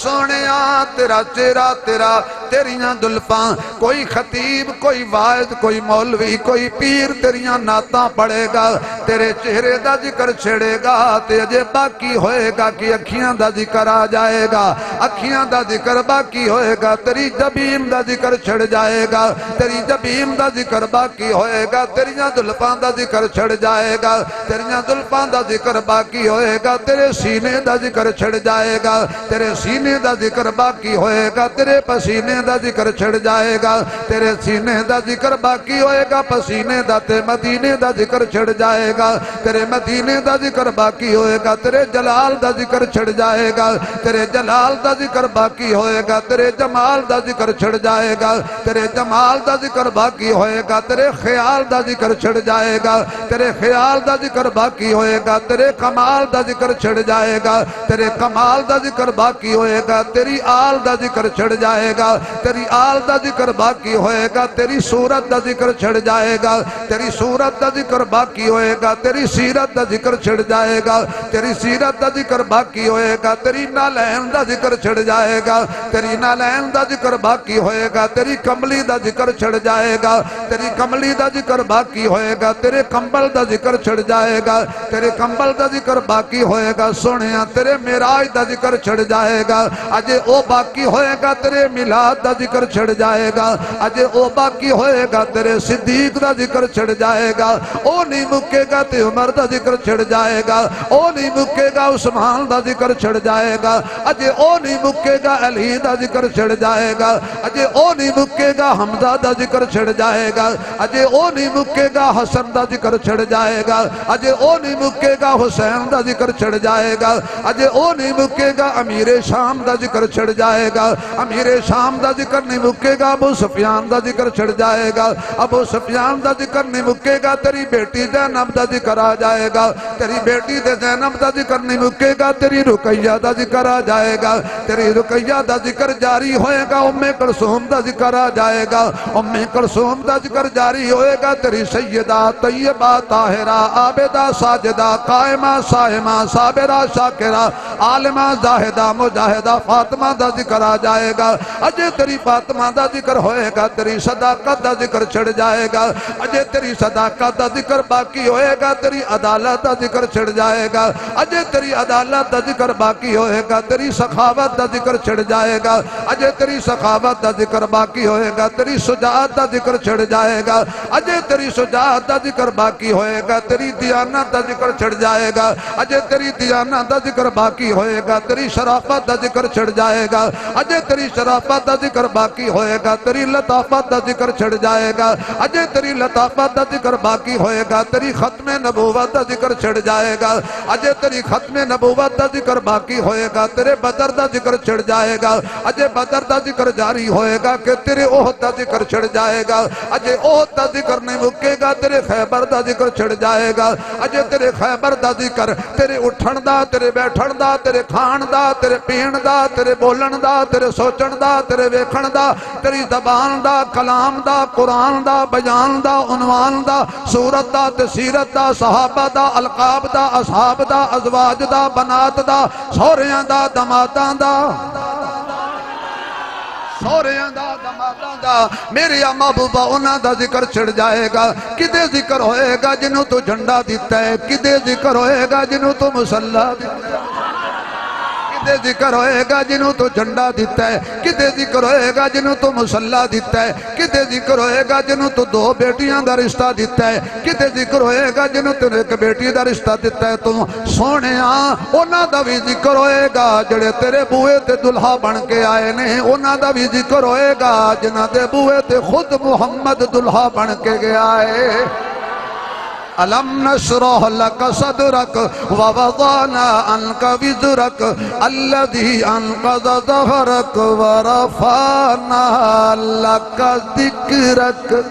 سونیا تیرا چہرہ تیرا تیریاں دلفاں کوئی خطیب کوئی واعظ کوئی مولوی کوئی پیر تیریاں نعتاں پڑھے گا تیرے چہرے دا ذکر چھڑے گا تے اجے باقی ہوئے گا کہ اکھیاں دا ذکر آ جائے گا اکھیاں دا ذکر باقی ہوئے گا تیری جبین دا ذکر چھڑ جائے گا تیری جبین دا ذکر باقی ہوئے گا تیریاں دلفاں دا ذکر چھڑ جائے گا تیریاں دلفاں دا ذکر باقی ہوئے گا تیرے سینے دا ذکر چھڑ جائے گا تیرے سینے دا ذکر باقی ہوئے گا تیرے پسینے دا ذکر چھڑ جائے گا تیرے سینے دا ذکر باقی ہوئے گا پسینے دا تے مدینے دا ذکر چھڑ جائے گا تیرے مدینے دا ذکر باقی ہوئے گا تیرے جلال دا ذکر چھڑ جائے گا تیرے جلال دا ذکر باقی ہوئے گا تیرے جمال دا ذکر چھڑ جائے گا تیرے جمال دا ذکر باقی ہوئے گا تیرے خیال دا ذکر چھڑ جائے گا تیرے خیال دا ذکر باقی ہوئے گا تیرے کمال دا ذکر چھڑ جائے گا تیرے کمال دا ذکر باقی ہوئے گا تیری آل دا ذکر چھڑ جائے گا تیری آل دا ذکر باقی ہوئے گا تیری صورت دا ذکر چھڑ جائے گا تیری صورت دا ذکر باقی ہوئے گا تیری سیرت دا ذکر چھڑ جائے گا تیری سیرت دا ذکر باقی ہوئے گا تیری نالین دا ذکر چھڑ جائے گا تیری نالین دا ذکر باقی ہوئے گا تیری کملی دا ذکر چھڑ جائے گا تیری کملی دا ذکر باقی ہوئے گا تیرے کمبل دا ذکر چھڑ جائے گا تیرے کمبل دا ذکر باقی ہوئے گا سونیا تیرے معراج دا ذکر چھڑ جائے گا اجے او باقی ہوئے گا تیرے میلاد دا ذکر چھڑ جائے گا اجے او باقی ہوئے گا تیرے صدیق دا ذکر چھڑ جائے گا او نہیں مکے گا تے عمر دا ذکر چھڑ جائے گا او نہیں مکے گا عثمان دا ذکر چھڑ جائے گا اجے او نہیں مکے گا علی دا ذکر چھڑ جائے گا اجے او نہیں مکے گا حمزہ دا ذکر چھڑ جائے گا اجے او نہیں مکے گا حسن دا ذکر چھڑ جائے گا اجے او نہیں مکے گا حسین دا ذکر چھڑ جائے گا اجے او نہیں مکے گا امیر شام دا ذکر چھڑ جائے گا امیر شام دا ذکر نہیں مکے گا ابو سفیان دا ذکر چھڑ جائے گا ابو سفیان دا ذکر نہیں مکے گا تیری بیٹی زینب دا ذکر آ جائے گا تیری بیٹی دے زینب دا ذکر نہیں مکے گا تیری رقیہ دا ذکر آ جائے گا تیری رقیہ دا ذکر جاری ہوئے گا ام کلثوم دا ذکر آ جائے گا ام کلثوم دا ذکر جاری ہوئے گا تیری سیدہ طیبہ طاہرہ عابدہ ساجدہ قائمہ صائمہ صابرہ شاکرہ عالمہ زاہدہ مجاہدہ فاطمہ دا ذکر آ جائے گا اجے تیری فاطمہ دا ذکر ہوئے گا تیری صداقت دا ذکر چھڑ جائے گا اجے تیری صداقت دا ذکر باقی ہوئے گا تیری عدالت دا ذکر چھڑ جائے گا اجے تیری عدالت دا ذکر باقی ہوئے گا تیری سخاوت دا ذکر چھڑ جائے گا اجے تیری سخاوت دا ذکر باقی ہوئے گا تیری شجاعت دا ذکر چھڑ جائے گا اجے تیری شجاعت دا ذکر باقی ہوئے گا تیری دیانت دا ذکر چھڑ جائے گا اجے تیری دیانت دا ذکر باقی ہوئے گا تیری شرافت دا ذکر چھڑ جائے گا اجے تیری شرافت دا ذکر باقی ہوئے گا تیری لطافت دا ذکر چھڑ جائے گا اجے تیری لطافت دا ذکر باقی ہوئے گا تیری ختم نبوت دا ذکر چھڑ جائے گا اجے تیری ختم نبوت دا ذکر باقی ہوئے گا تیرے بدر دا ذکر چھڑ جائے گا اجے بدر دا ذکر جاری ہوئے گا کہ تیرے احد دا ذکر چھڑ جائے گا اجے احد دا ذکر نہیں مکے گا تیرے خیبر دا ذکر چھڑ جائے گا اجے تیرے خیبر دا ذکر تیرے اٹھن دا تیرے بیٹھن دا تیرے کھان دا تیرے پین دا تیرے بولن دا تیرے سوچن دا تیرے ویکھن دا تیری زبان دا کلام دا قرآن دا بیان دا عنوان دا صورت دا تسیرت دا صحابہ دا القاب دا اصحاب دا ازواج دا بنات دا سوریاں دا دماداں دا سوریاں دا دماداں دا میری محبوبہ انہاں دا ذکر چھڑ جائے گا کدے ذکر ہوئے گا جنہوں تو جھنڈا دیتا ہے کدے ذکر ہوئے گا جنہوں تو مسلح دیتا ہے کدے ذکر ہوئے گا جنہوں تو جھنڈا دیتا ہے کدے ذکر ہوئے گا جنہوں تو مسلح دیتا ہے کدے ذکر ہوئے گا جنہوں تو دو بیٹیاں دا رشتہ دیتا ہے کدے ذکر ہوئے گا جنہوں تو ایک بیٹی دا رشتہ دیتا ہے تو سونے انہاں دا بھی ذکر ہوئے گا جڑے تیرے بوئے تے دلہا بن کے آئے نے انہاں دا بھی ذکر ہوئے گا جنہاں دے بوئے تے خود محمد دلہا بن کے گیا ہے ألم نشرح لك صدرك ووضعنا عنك وزرك الذي أنقض ظهرك ورفعنا لك ذكرك